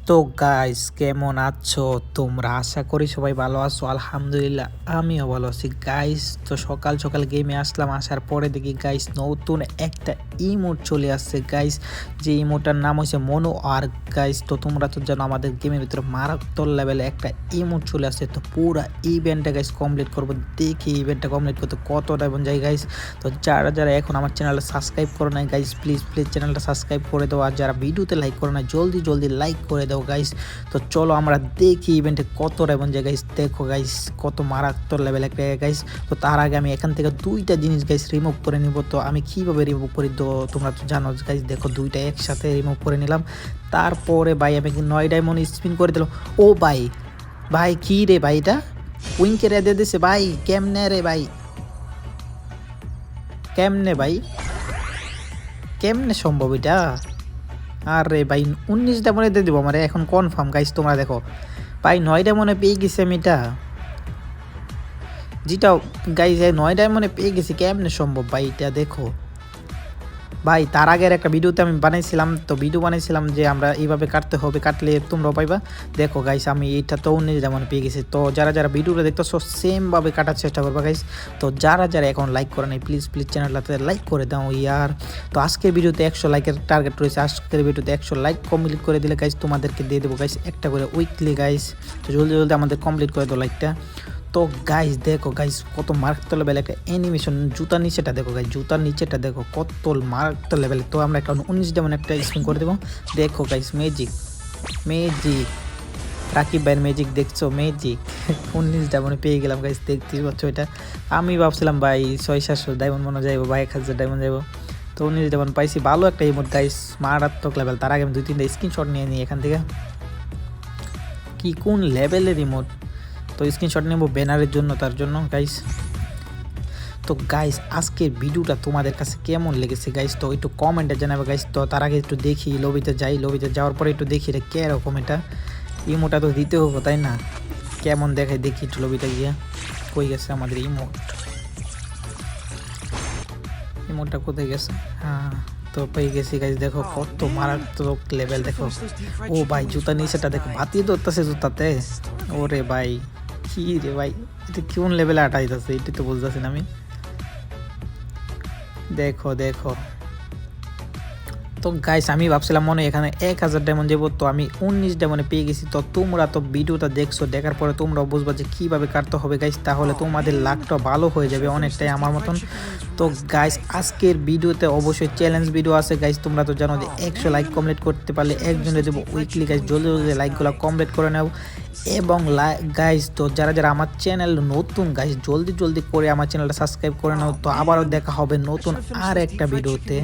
তো গাইস কেমন আছো তোমরা? আশা করি সবাই ভালো আছো। আলহামদুলিল্লাহ আমিও ভালো আছি গাইস। তো সকাল সকাল গেমে আসলাম, আসার পরে দেখি গাইস নতুন একটা ইমোট চলে আসছে গাইস, যে ইমোটার নাম হচ্ছে মনো। আর গাইস তো তোমরা তো জানো আমাদের গেমের ভিতরে মারাত্মক লেভেলে একটা ইমোট চলে আসছে। তো পুরো ইভেন্টটা গাইস কমপ্লিট করবো, দেখি ইভেন্টটা কমপ্লিট করতে কত ডায়মন্ড যায় গাইস। তো যারা যারা এখন আমার চ্যানেলটা সাবস্ক্রাইব করো নাই গাইস, প্লিজ প্লিজ চ্যানেলটা সাবস্ক্রাইব করে দাও। আর যারা ভিডিওতে লাইক করো না জলদি জলদি লাইক করে দাও গাইস। তো চলো আমরা দেখি ইভেন্টে কত ডায়মন্ড যায় গাইস। দেখো গাইস কত মারাত্মক লেভেল একটা গাইস। তো তার আগে আমি এখান থেকে দুইটা জিনিস গাইস রিমুভ করে নিব। তো আমি কিভাবে রিমুভ করি তো তোমরা তো জানো গাইস। দেখো দুইটা একসাথে রিমুভ করে নিলাম। তারপরে ভাই আমি 9 ডায়মন্ড স্পিন করে দিলাম। ও ভাই ভাই কি রে ভাই, এটা উইংকে রেদে দিছে ভাই। কেমনে রে ভাই, কেমনে ভাই, কেমনে সম্ভব এটা? আরে ভাই 19টা মনে দিয়ে দিব আমার এখন কনফার্ম গাইস। তোমরা দেখো ভাই 9টা মনে পেয়ে গেছি আমি, এটা যেটা গাইস 9টা মনে পেয়ে গেছি। কেমনে সম্ভব ভাই এটা? দেখো ভাই তার আগের একটা ভিডিওতে আমি বানাইছিলাম, তো ভিডিও বানাইছিলাম যে আমরা এইভাবে কাটতে হবে, কাটলে তোমরাও পাইবা। দেখো গাইস আমি এইটা তো 19টা মনে পেয়ে গেছি। তো যারা যারা ভিডিওটা দেখতেছো সেমভাবে কাটার চেষ্টা করবা গাইস। তো যারা যারা এখন লাইক করে নাই প্লিজ প্লিজ চ্যানেলটাতে লাইক করে দাও ইয়ার। তো আজকের ভিডিওতে 100 লাইকের টার্গেট রয়েছে। আজকের ভিডিওতে 100 লাইক কমপ্লিট করে দিলে গাইস তোমাদেরকে দিয়ে দেবো গাইস একটা করে উইকলি গাইস। তো জলদি জলদি আমাদের কমপ্লিট করে দাও লাইকটা। তো গাইস দেখো গাইস কত মারাত্মক লেভেল একটা অ্যানিমেশন। জুতার নিচেটা দেখো গাইস, জুতার নিচেটা দেখো কত মারাত্মক লেভেল। তো আমরা একটা 19টা মানে একটা স্পিন করে দেবো। দেখো গাইস ম্যাজিক ম্যাজিক, রাকিব ভাইয়ের ম্যাজিক দেখছো, ম্যাজিক 19টা মানে পেয়ে গেলাম গাইস। দেখতেই পাচ্ছ এটা। আমি ভাবছিলাম ভাই 600-700 ডায়মন্ড মনে যাইবো বা 1000 ডায়মন্ড যাইবো। তো 19টা মানে পাইছি, ভালো একটা ইমোট গাইস, মারাত্মক লেভেল। তার আগে আমি 2-3টা স্ক্রিনশট নিয়ে নিই এখান থেকে। কি কোন লেভেলের ইমোট। তো স্ক্রিনশট নেব ব্যানারের জন্য, তার জন্য গাইস। তো গাইস আজকের ভিডিওটা তোমাদের কাছে কেমন লেগেছে গাইস, তো একটু কমেন্টে জানাবে গাইস। তো তার আগে একটু দেখি লবিতে যাই, লবিতে যাওয়ার পরে একটু দেখি এটা কীরকম, এটা ইমোটা তো দিতে হবে তাই না? কেমন দেখায় দেখি একটু লবিতে গিয়া। কই গেছে আমাদের ইমোট, ইমোটটা কোথায় গেছে? হ্যাঁ তো পেয়ে গেছি গাইস। দেখো কত মারাত্মক লেভেল। দেখো ও ভাই জুতা নিচেটা দেখো, বাতি ধরতেছে জুতাতে। ওরে ভাই কি রে ভাই, এটা কোন লেভেলে আটাইতেছে এটি তো বুঝতেছি না আমি। দেখো দেখো তো গাইস আমি ভাবছিলাম মনে এখানে 1000 ডায়মন্ড যাবো, তো আমি 19 ডায়মন্ডে পেয়ে গেছি। তো তোমরা তো ভিডিওটা দেখছো, দেখার পরে তোমরাও বুঝবা যে কীভাবে কাটতে হবে গাইস, তাহলে তোমাদের লাকটা ভালো হয়ে যাবে অনেকটাই আমার মতন। তো গাইস আজকের ভিডিওতে অবশ্যই চ্যালেঞ্জ ভিডিও আছে গাইস। তোমরা তো জানো যে 100 লাইক কমপ্লিট করতে পারলে একজনে দেবো উইকলি গাইস। জলদি জলদি লাইকগুলো কমপ্লিট করে নাও। এবং গাইস তো যারা যারা আমার চ্যানেল নতুন গাইস জলদি জলদি করে আমার চ্যানেলটা সাবস্ক্রাইব করে নাও। তো আবারও দেখা হবে নতুন আর একটা ভিডিওতে।